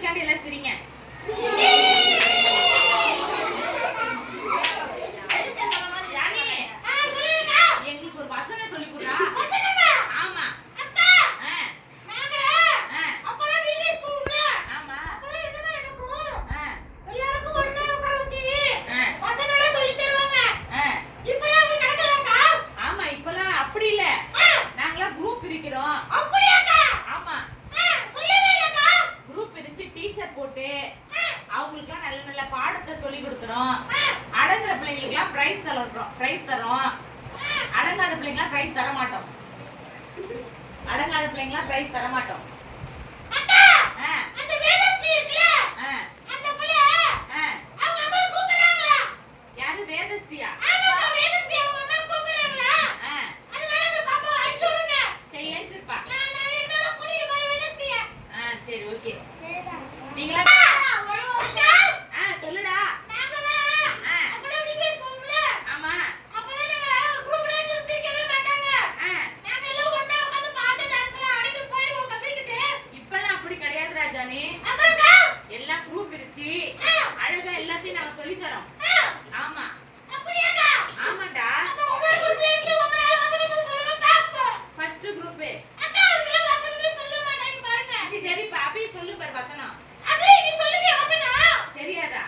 அதுக்காண்டி எல்லாம் சிரிங்க. எங்களுக்கு ஒரு வசனம் சொல்லி கொடுடா. ஆமா அவங்களுக்குலாம் நல்ல நல்ல பாடத்தை சொல்லி கொடுக்குறோம். அடங்குற பிள்ளைங்களுக்குலாம் பிரைஸ் தரோம். அடங்காத பிள்ளைங்களாம் பிரைஸ் தர மாட்டோம். யாரு வேதஸ்ரீயா? சரி ஓகே. நீங்களா சொல்லுடா. ஆமா இப்பெல்லாம் அப்படி கிடையாது ராஜானி. எல்லாம் குரூப் பிரிச்சு அழகா எல்லாத்தையும் நாங்க சொல்லி தரோம். ஆமா ஆமாடா. ஃபர்ஸ்ட் குரூப் சரிப்பா. அப்படியே சொல்லு பாரு வசனம். தெரியாதா?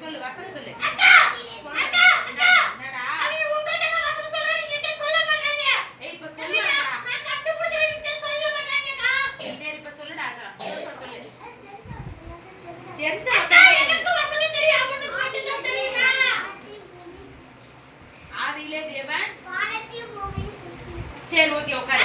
சொல்லு வசனம் சொல்லு. ஆதியிலே தேவன். சரி ஓகே உட்காரு.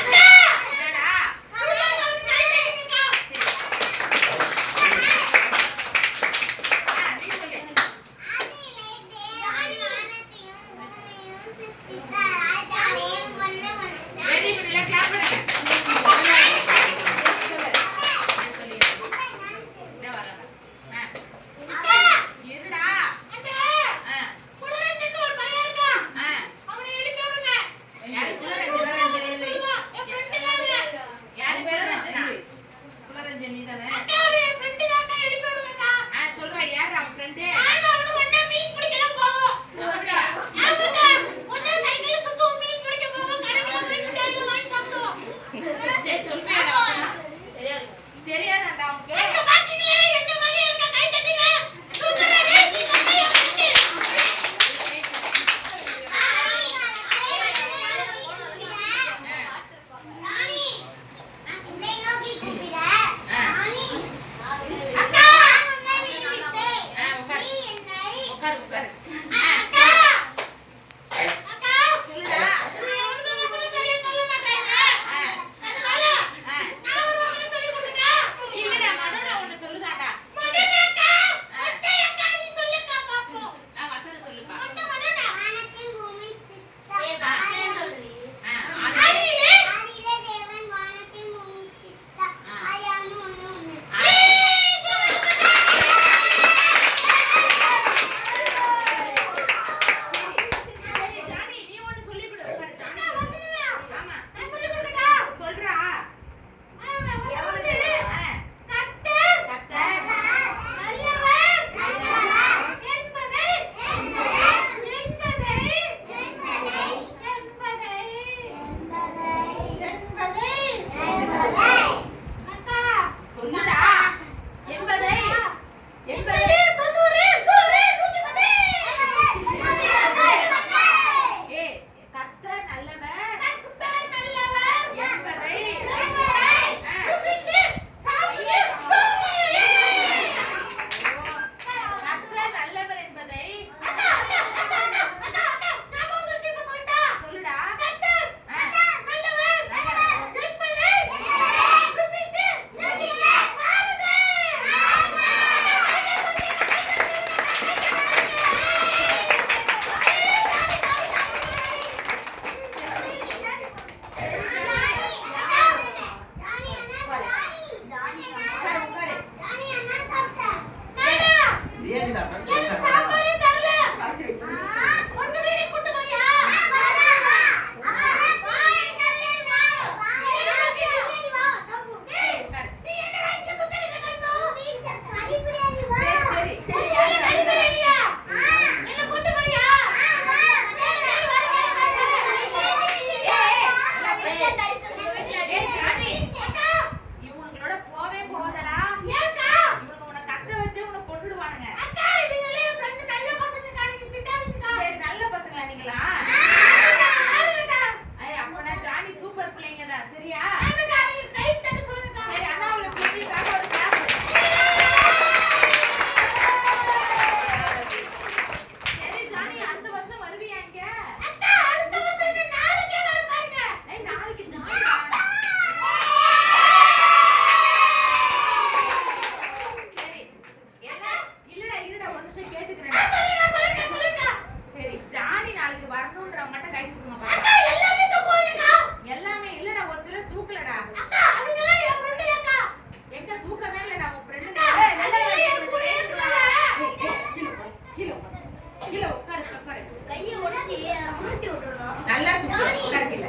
கீழ உட்காரு உட்காரு. கையை உடைச்சி மாட்டி விட்டுறணும். நல்லா தூக்கு உட்காரு கீழ.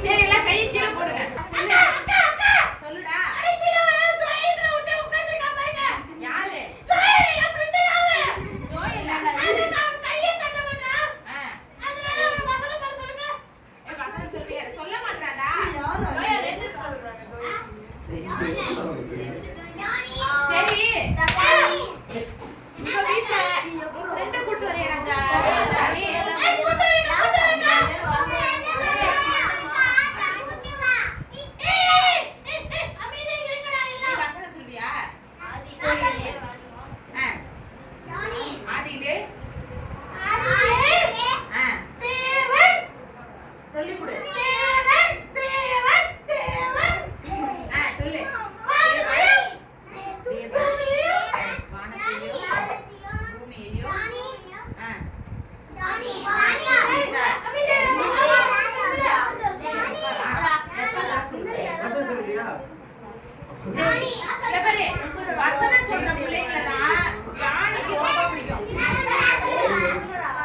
சரி எல்லாம் கை கீழ போடுங்க. அக்கா அக்கா அக்கா. சொல்லுடா. கடைசில ஜோயில்ல விட்டு உட்கார்ந்திருக்கா பாருங்க. யாரு? ஜோயில் என் ஃப்ரெண்ட் யாவே. ஜோயில். அது நான் கையை தட்ட மாட்டேன். அதனால ஒரு வசனம் சொல்லுங்க. ஏ வசனம் சொல்றியா? சொல்ல மாட்டாடா. ஜோயில் எங்க இருக்காங்க? சரி. உங்க வீட்ல ஃப்ரெண்ட கூட்டி வரேனாங்க. சரி.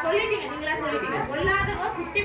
சொல்லிட்டீங்க நீங்களா சொல்லிட்டீங்க. கொல்லாதவங்க குட்டி